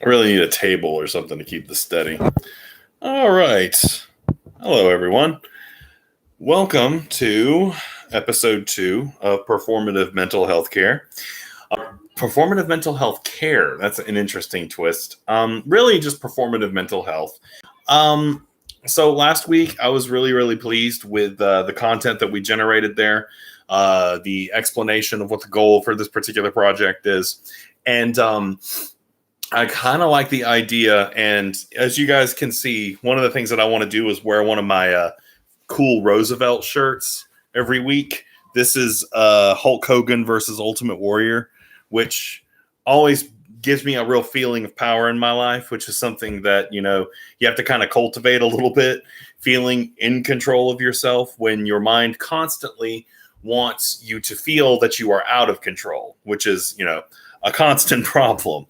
I really need a table or something to keep this steady. All right. Hello, everyone. Welcome to episode 2 of Performative Mental Health Care. Performative mental health care. That's an interesting twist. Really just performative mental health. So last week I was really pleased with the content that we generated there, the explanation of what the goal for this particular project is. And I kind of like the idea. And as you guys can see, one of the things that I want to do is wear one of my cool Roosevelt shirts every week. This is Hulk Hogan versus Ultimate Warrior, which always gives me a real feeling of power in my life, which is something that, you have to kind of cultivate a little bit, feeling in control of yourself when your mind constantly wants you to feel that you are out of control, which is, a constant problem.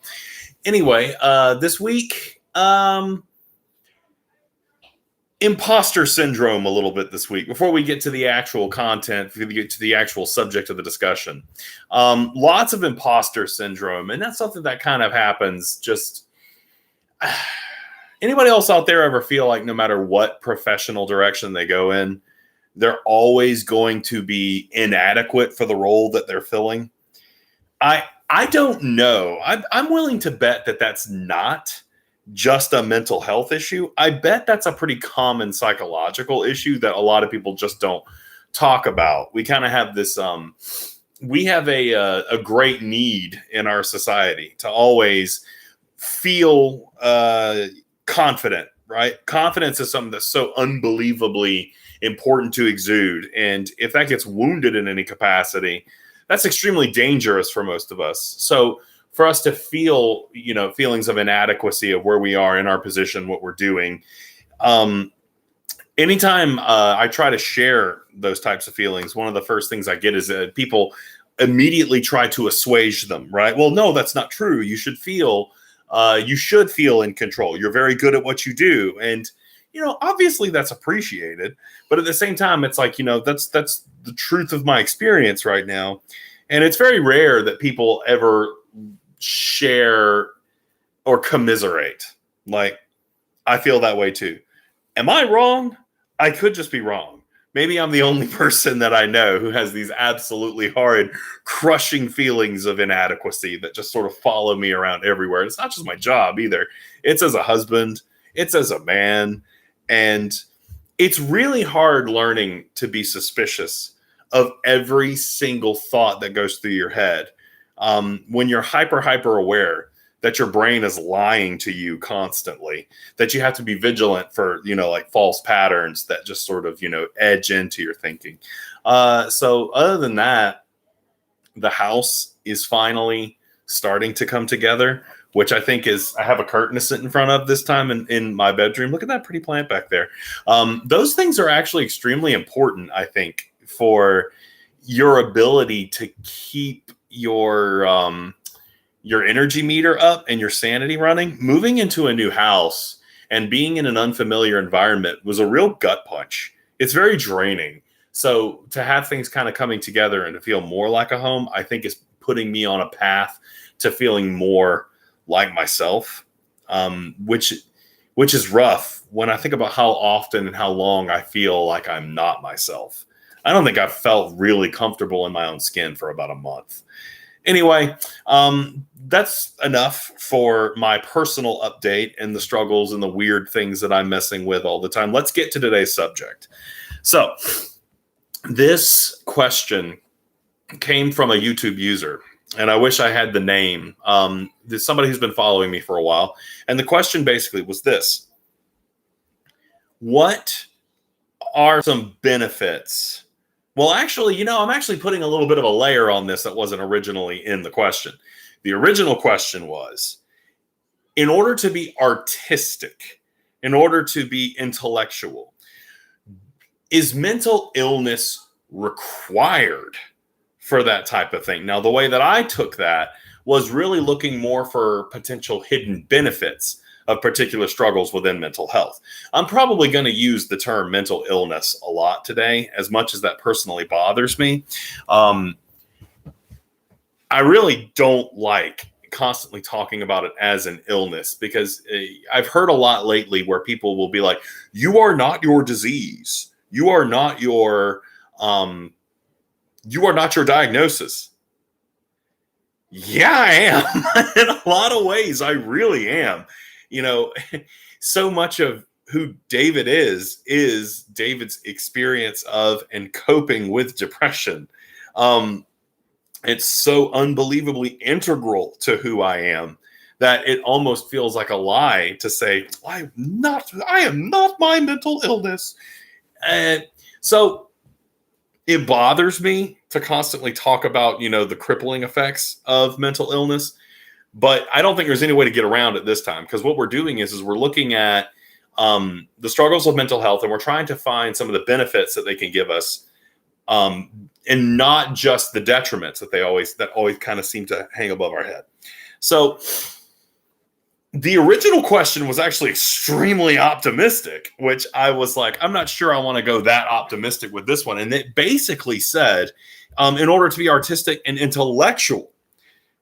Anyway, this week, imposter syndrome a little bit this week before we get to the actual content, before we get to the actual subject of the discussion. Lots of imposter syndrome, and that's something that kind of happens just anybody else out there ever feel like no matter what professional direction they go in, they're always going to be inadequate for the role that they're filling? I don't know. I'm willing to bet that that's not just a mental health issue. I bet that's a pretty common psychological issue that a lot of people just don't talk about. We kind of have this, we have a great need in our society to always feel confident, right? Confidence is something that's so unbelievably important to exude. And if that gets wounded in any capacity, that's extremely dangerous for most of us. So for us to feel, feelings of inadequacy of where we are in our position, what we're doing. Anytime I try to share those types of feelings, one of the first things I get is that people immediately try to assuage them, right? Well, no, that's not true. You should feel in control. You're very good at what you do. And, obviously that's appreciated, but at the same time, it's like, that's the truth of my experience right now. And it's very rare that people ever share or commiserate. Like, I feel that way too. Am I wrong? I could just be wrong. Maybe I'm the only person that I know who has these absolutely horrid, crushing feelings of inadequacy that just sort of follow me around everywhere. It's not just my job either. It's as a husband. It's as a man. And it's really hard learning to be suspicious of every single thought that goes through your head. When you're hyper aware that your brain is lying to you constantly, that you have to be vigilant for, like false patterns that just sort of, edge into your thinking. So other than that, the house is finally starting to come together, which I think I have a curtain to sit in front of this time in my bedroom. Look at that pretty plant back there. Those things are actually extremely important, I think, for your ability to keep your energy meter up and your sanity running. Moving into a new house and being in an unfamiliar environment was a real gut punch. It's very draining. So to have things kind of coming together and to feel more like a home, I think is putting me on a path to feeling more like myself, which is rough when I think about how often and how long I feel like I'm not myself. I don't think I've felt really comfortable in my own skin for about a month. Anyway, that's enough for my personal update and the struggles and the weird things that I'm messing with all the time. Let's get to today's subject. So this question came from a YouTube user, and I wish I had the name. There's somebody who's been following me for a while. And the question basically was this: what are some benefits? Well, actually, I'm actually putting a little bit of a layer on this that wasn't originally in the question. The original question was, in order to be artistic, in order to be intellectual, is mental illness required for that type of thing? Now, the way that I took that was really looking more for potential hidden benefits of particular struggles within mental health. I'm probably going to use the term mental illness a lot today, as much as that personally bothers me. I really don't like constantly talking about it as an illness, because I've heard a lot lately where people will be like, you are not your disease. You are not your diagnosis. Yeah, I am. In a lot of ways, I really am. You know, so much of who David is David's experience of and coping with depression. It's so unbelievably integral to who I am that it almost feels like a lie to say, I am not my mental illness. And so it bothers me to constantly talk about, the crippling effects of mental illness, but I don't think there's any way to get around it this time, because what we're doing is we're looking at the struggles of mental health, and we're trying to find some of the benefits that they can give us, and not just the detriments that always kind of seem to hang above our head. So the original question was actually extremely optimistic, which I was like, I'm not sure I want to go that optimistic with this one. And it basically said, in order to be artistic and intellectual,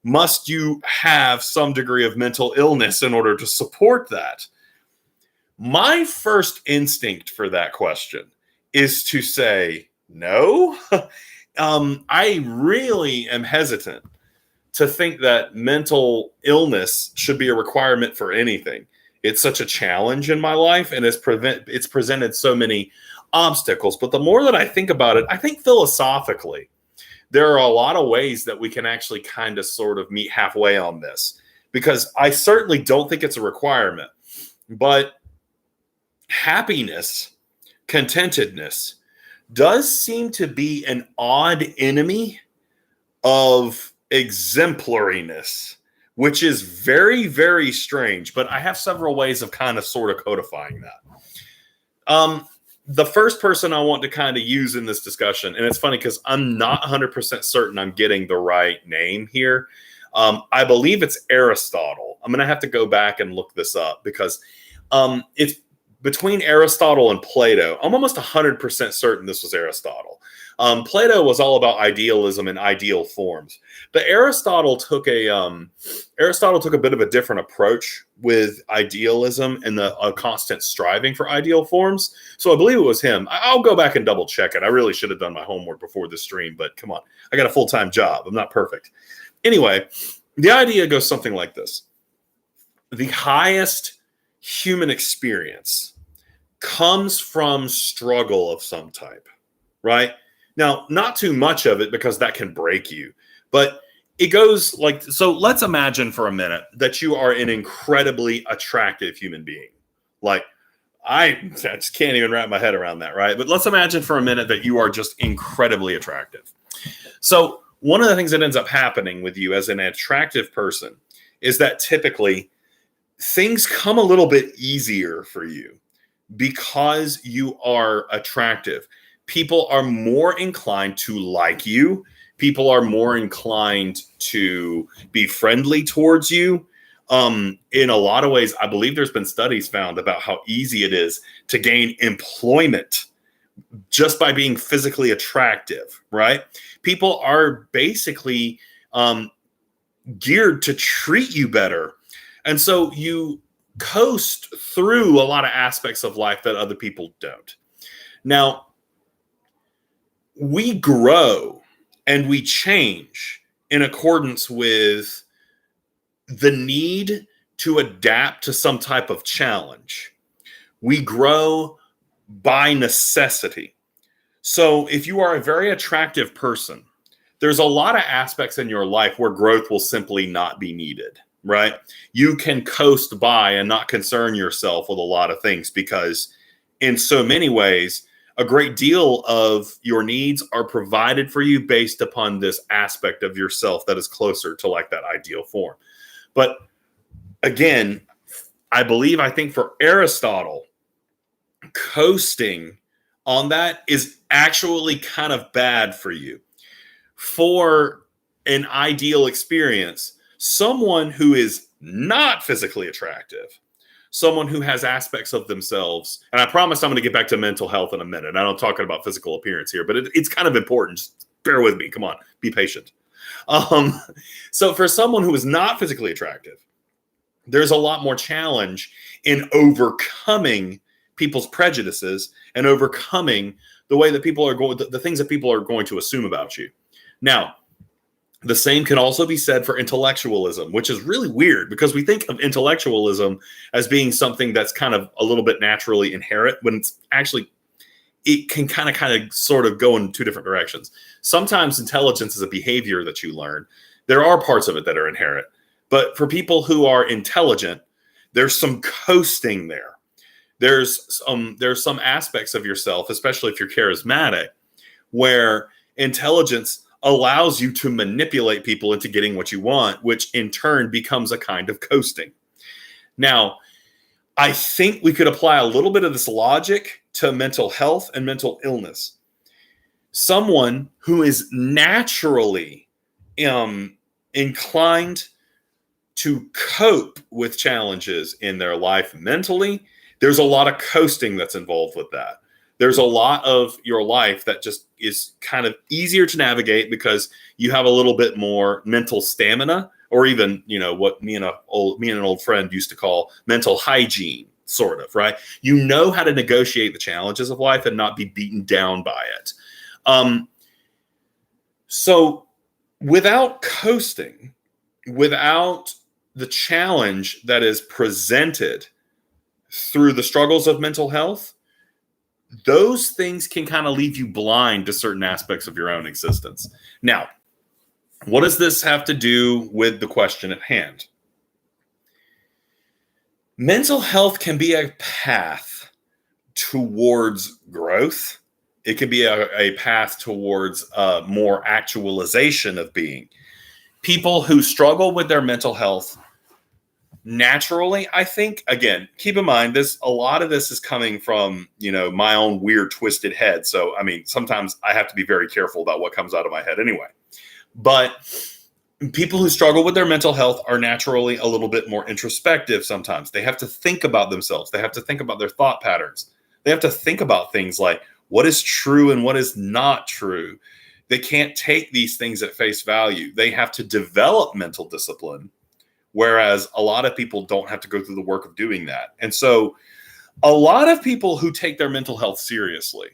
must you have some degree of mental illness in order to support that? My first instinct for that question is to say no. I really am hesitant to think that mental illness should be a requirement for anything. It's such a challenge in my life, and it's presented so many obstacles. But the more that I think about it, I think philosophically, there are a lot of ways that we can actually kind of sort of meet halfway on this, because I certainly don't think it's a requirement. But happiness, contentedness, does seem to be an odd enemy of exemplariness, which is very, very strange. But I have several ways of kind of sort of codifying that. The first person I want to kind of use in this discussion, and it's funny because I'm not 100% certain I'm getting the right name here. I believe it's Aristotle. I'm going to have to go back and look this up, because it's between Aristotle and Plato. I'm almost 100% certain this was Aristotle. Plato was all about idealism and ideal forms, but Aristotle took a bit of a different approach with idealism and the constant striving for ideal forms. So I believe it was him. I'll go back and double check it. I really should have done my homework before this stream, but come on, I got a full-time job. I'm not perfect. Anyway, the idea goes something like this: the highest human experience comes from struggle of some type, right? Now, not too much of it, because that can break you, but it goes like, so let's imagine for a minute that you are an incredibly attractive human being. Like, I just can't even wrap my head around that, right? But let's imagine for a minute that you are just incredibly attractive. So one of the things that ends up happening with you as an attractive person is that typically things come a little bit easier for you because you are attractive. People are more inclined to like you. People are more inclined to be friendly towards you. In a lot of ways, I believe there's been studies found about how easy it is to gain employment just by being physically attractive, right? People are basically geared to treat you better. And so you coast through a lot of aspects of life that other people don't. Now, we grow and we change in accordance with the need to adapt to some type of challenge. We grow by necessity. So if you are a very attractive person, there's a lot of aspects in your life where growth will simply not be needed, right? You can coast by and not concern yourself with a lot of things, because in so many ways, a great deal of your needs are provided for you based upon this aspect of yourself that is closer to like that ideal form. But again, I think for Aristotle, coasting on that is actually kind of bad for you. For an ideal experience, someone who is not physically attractive, someone who has aspects of themselves, and I promise I'm going to get back to mental health in a minute. I don't talking about physical appearance here, but it's kind of important. Just bear with me. Come on, be patient. Um, so for someone who is not physically attractive, there's a lot more challenge in overcoming people's prejudices and overcoming the way that people are going, the things that people are going to assume about you. Now, the same can also be said for intellectualism, which is really weird because we think of intellectualism as being something that's kind of a little bit naturally inherent when it's actually, it can kind of sort of go in two different directions. Sometimes intelligence is a behavior that you learn. There are parts of it that are inherent. But for people who are intelligent, there's some coasting there. There's some aspects of yourself, especially if you're charismatic, where intelligence allows you to manipulate people into getting what you want, which in turn becomes a kind of coasting. Now, I think we could apply a little bit of this logic to mental health and mental illness. Someone who is naturally inclined to cope with challenges in their life mentally, there's a lot of coasting that's involved with that. There's a lot of your life that just is kind of easier to navigate because you have a little bit more mental stamina, or even, what me and an old friend used to call mental hygiene, sort of, right? You know how to negotiate the challenges of life and not be beaten down by it. So without coasting, without the challenge that is presented through the struggles of mental health, those things can kind of leave you blind to certain aspects of your own existence. Now, what does this have to do with the question at hand? Mental health can be a path towards growth. It can be a path towards more actualization of being. People who struggle with their mental health naturally, I think, again, keep in mind a lot of this is coming from, my own weird twisted head. So, sometimes I have to be very careful about what comes out of my head anyway. But people who struggle with their mental health are naturally a little bit more introspective sometimes. They have to think about themselves. They have to think about their thought patterns. They have to think about things like what is true and what is not true. They can't take these things at face value. They have to develop mental discipline, whereas a lot of people don't have to go through the work of doing that. And so a lot of people who take their mental health seriously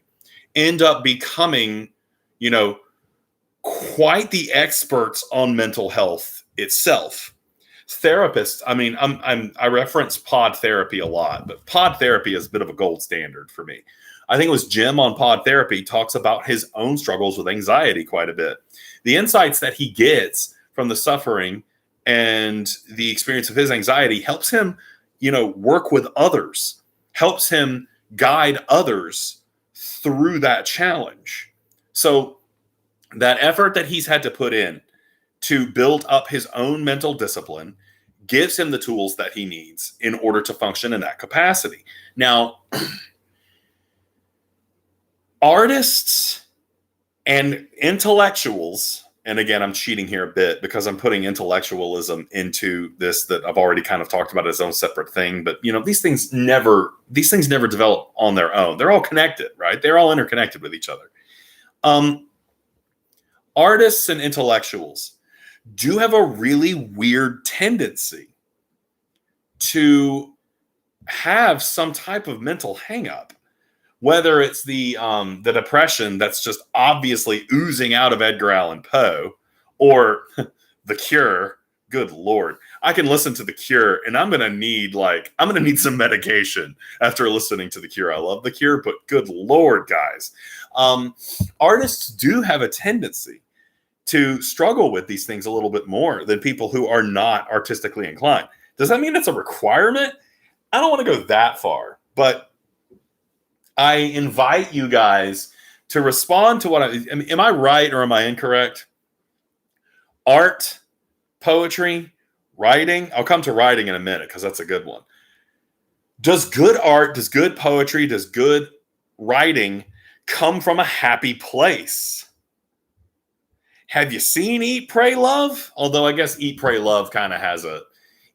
end up becoming, quite the experts on mental health itself. Therapists, I reference pod therapy a lot, but pod therapy is a bit of a gold standard for me. I think it was Jim on Pod Therapy talks about his own struggles with anxiety quite a bit. The insights that he gets from the suffering and the experience of his anxiety helps him, work with others, helps him guide others through that challenge. So that effort that he's had to put in to build up his own mental discipline gives him the tools that he needs in order to function in that capacity. Now, artists and intellectuals, and again, I'm cheating here a bit because I'm putting intellectualism into this that I've already kind of talked about as its own separate thing. But, these things never develop on their own. They're all connected, right? They're all interconnected with each other. Artists and intellectuals do have a really weird tendency to have some type of mental hang-up, whether it's the depression that's just obviously oozing out of Edgar Allan Poe, or The Cure. Good Lord. I can listen to The Cure and I'm going to need some medication after listening to The Cure. I love The Cure, but good Lord, guys. Artists do have a tendency to struggle with these things a little bit more than people who are not artistically inclined. Does that mean it's a requirement? I don't want to go that far, but I invite you guys to respond to am I right or am I incorrect? Art, poetry, writing. I'll come to writing in a minute because that's a good one. Does good art, does good poetry, does good writing come from a happy place? Have you seen Eat, Pray, Love? Although I guess Eat, Pray, Love kind of has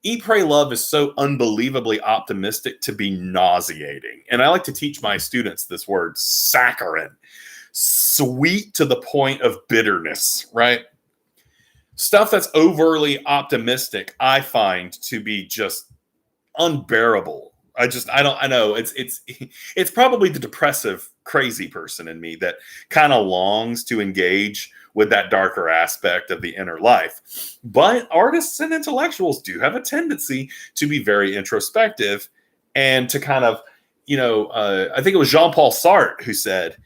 Eat, Pray, Love is so unbelievably optimistic to be nauseating. And I like to teach my students this word, saccharine. Sweet to the point of bitterness, right? Stuff that's overly optimistic, I find to be just unbearable. I know it's probably the depressive, crazy person in me that kind of longs to engage with that darker aspect of the inner life. But artists and intellectuals do have a tendency to be very introspective and to kind of, I think it was Jean-Paul Sartre who said,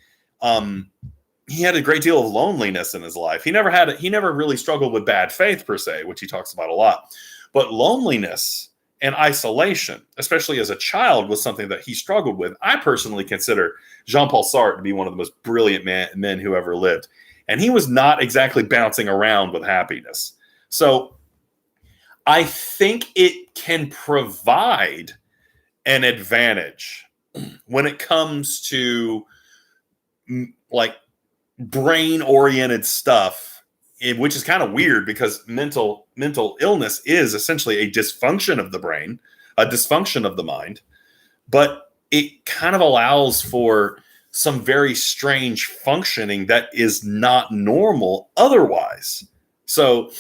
he had a great deal of loneliness in his life. He never really struggled with bad faith per se, which he talks about a lot. But loneliness and isolation, especially as a child, was something that he struggled with. I personally consider Jean-Paul Sartre to be one of the most brilliant men who ever lived. And he was not exactly bouncing around with happiness. So I think it can provide an advantage when it comes to like brain-oriented stuff, which is kind of weird because mental illness is essentially a dysfunction of the brain, a dysfunction of the mind, but it kind of allows for some very strange functioning that is not normal otherwise. So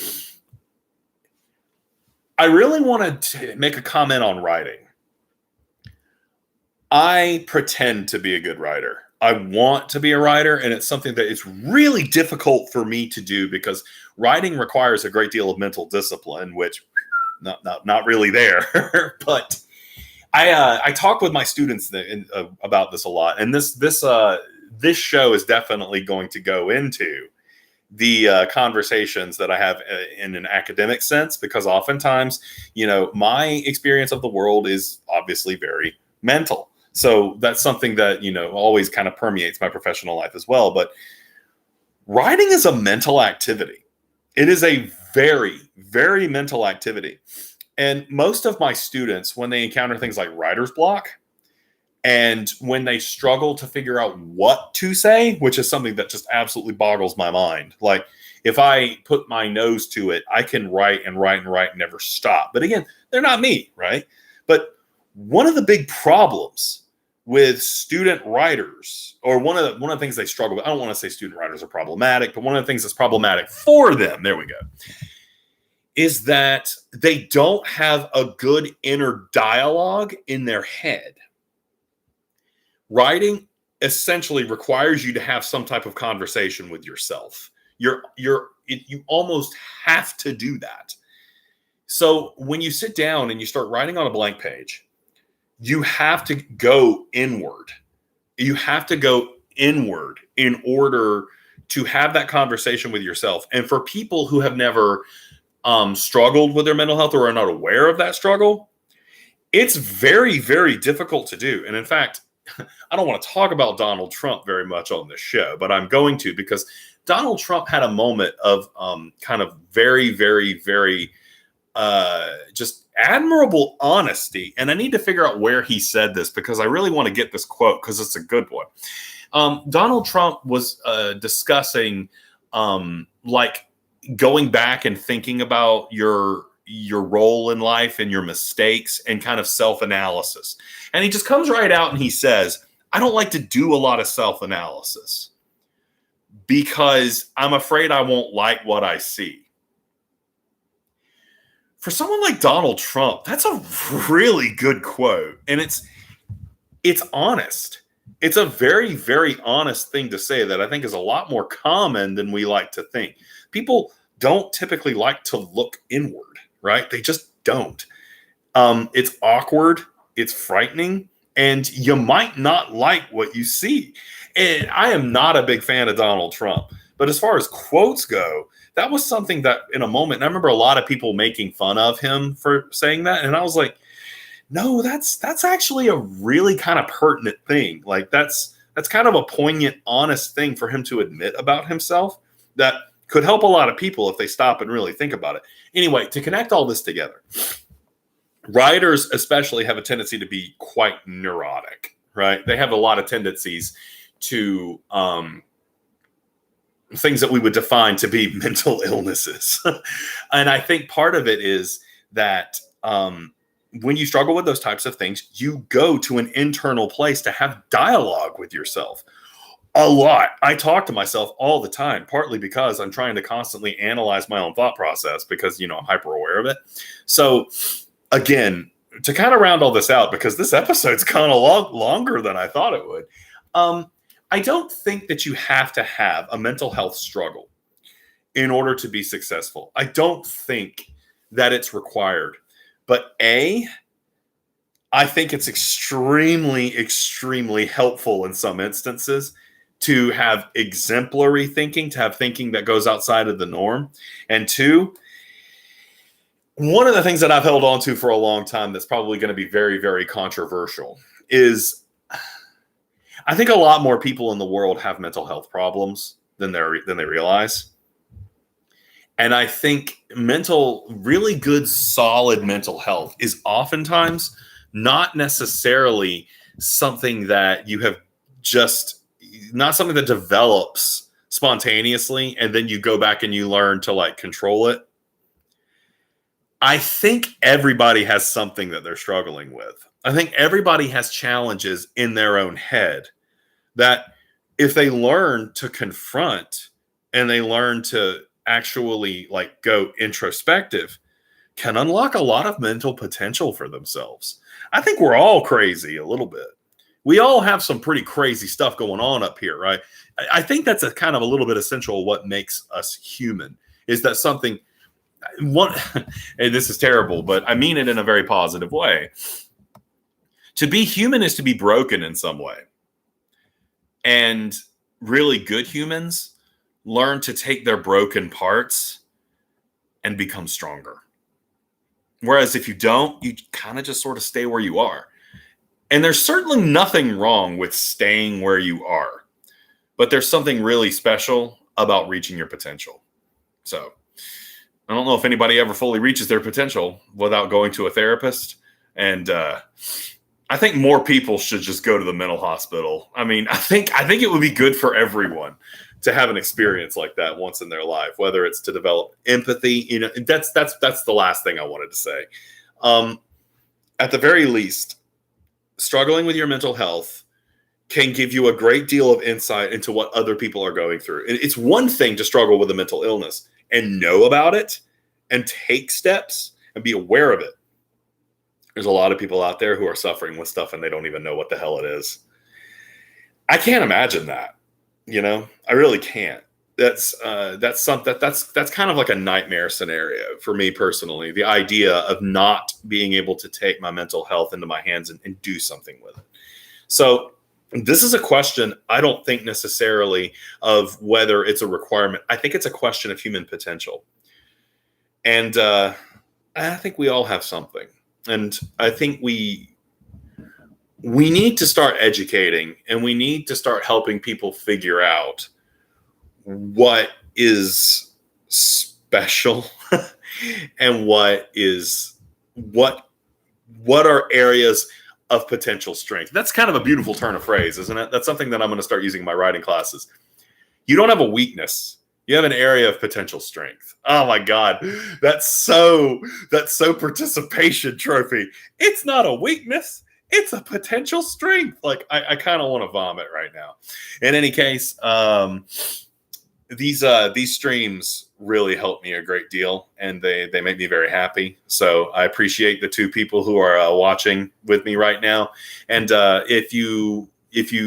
I really wanted to make a comment on writing. I pretend to be a good writer. I want to be a writer, and it's something that it's really difficult for me to do because writing requires a great deal of mental discipline, which not really there. But I talk with my students about this a lot, and this show is definitely going to go into the conversations that I have in an academic sense, because oftentimes, my experience of the world is obviously very mental. So that's something that, always kind of permeates my professional life as well. But writing is a mental activity. It is a very, very mental activity. And most of my students, when they encounter things like writer's block, and when they struggle to figure out what to say, which is something that just absolutely boggles my mind. Like, if I put my nose to it, I can write and write and write and never stop. But again, they're not me, right? But one of the big problems with student writers, or one of the things they struggle with, I don't want to say student writers are problematic, but one of the things that's problematic for them, there we go, is that they don't have a good inner dialogue in their head. Writing essentially requires you to have some type of conversation with yourself. You almost have to do that. So when you sit down and you start writing on a blank page, you have to go inward. You have to go inward in order to have that conversation with yourself. And for people who have never struggled with their mental health or are not aware of that struggle, it's very, very difficult to do. And in fact, I don't want to talk about Donald Trump very much on this show, but I'm going to, because Donald Trump had a moment of kind of very, very, very just admirable honesty. And I need to figure out where he said this, because I really want to get this quote because it's a good one. Donald Trump was discussing like going back and thinking about your role in life and your mistakes and kind of self-analysis. And he just comes right out and he says, I don't like to do a lot of self-analysis because I'm afraid I won't like what I see. For someone like Donald Trump, that's a really good quote. And it's honest. It's a very, very honest thing to say that I think is a lot more common than we like to think. People don't typically like to look inward, right? They just don't. It's awkward. It's frightening. And you might not like what you see. And I am not a big fan of Donald Trump. But as far as quotes go, that was something that in a moment, and I remember a lot of people making fun of him for saying that. And I was like, no, that's actually a really kind of pertinent thing. Like that's kind of a poignant, honest thing for him to admit about himself that could help a lot of people if they stop and really think about it. Anyway, to connect all this together, writers especially have a tendency to be quite neurotic, right? They have a lot of tendencies to things that we would define to be mental illnesses. And I think part of it is that when you struggle with those types of things, you go to an internal place to have dialogue with yourself. A lot. I talk to myself all the time, partly because I'm trying to constantly analyze my own thought process because, I'm hyper aware of it. So again, to kind of round all this out, because this episode's kind of longer than I thought it would. I don't think that you have to have a mental health struggle in order to be successful. I don't think that it's required. But I think it's extremely, extremely helpful in some instances to have exemplary thinking, to have thinking that goes outside of the norm. And two, one of the things that I've held on to for a long time that's probably going to be very, very controversial is I think a lot more people in the world have mental health problems than they realize. And I think really good, solid mental health is oftentimes not necessarily something that you have not something that develops spontaneously and then you go back and you learn to like control it. I think everybody has something that they're struggling with. I think everybody has challenges in their own head that if they learn to confront and they learn to actually like go introspective, can unlock a lot of mental potential for themselves. I think we're all crazy a little bit. We all have some pretty crazy stuff going on up here, right? I think that's a kind of a little bit essential what makes us human is that something and this is terrible, but I mean it in a very positive way. To be human is to be broken in some way. And really good humans learn to take their broken parts and become stronger. Whereas if you don't, you kind of just sort of stay where you are. And there's certainly nothing wrong with staying where you are, but there's something really special about reaching your potential. So I don't know if anybody ever fully reaches their potential without going to a therapist. And I think more people should just go to the mental hospital. I mean, I think it would be good for everyone to have an experience like that once in their life, whether it's to develop empathy. That's the last thing I wanted to say. At the very least, struggling with your mental health can give you a great deal of insight into what other people are going through. It's one thing to struggle with a mental illness and know about it and take steps and be aware of it. There's a lot of people out there who are suffering with stuff and they don't even know what the hell it is. I can't imagine that. I really can't. That's something that's kind of like a nightmare scenario for me personally. The idea of not being able to take my mental health into my hands and do something with it. So this is a question I don't think necessarily of whether it's a requirement. I think it's a question of human potential. And I think we all have something. And I think we need to start educating and we need to start helping people figure out what is special and what are areas of potential strength. That's kind of a beautiful turn of phrase, isn't it? That's something that I'm going to start using in my writing classes. You don't have a weakness. You have an area of potential strength. Oh my God. That's so participation trophy. It's not a weakness. It's a potential strength. Like I kind of want to vomit right now. In any case, these streams really help me a great deal and they make me very happy. So I appreciate the two people who are watching with me right now. And if you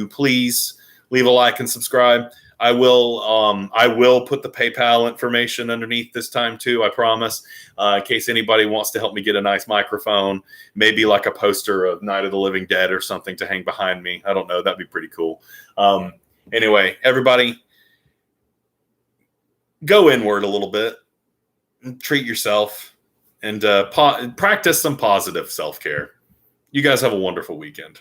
please leave a like and subscribe. I will put the PayPal information underneath this time too. I promise, in case anybody wants to help me get a nice microphone, maybe like a poster of Night of the Living Dead or something to hang behind me. I don't know. That'd be pretty cool. Anyway, everybody go inward a little bit, treat yourself and practice some positive self-care. You guys have a wonderful weekend.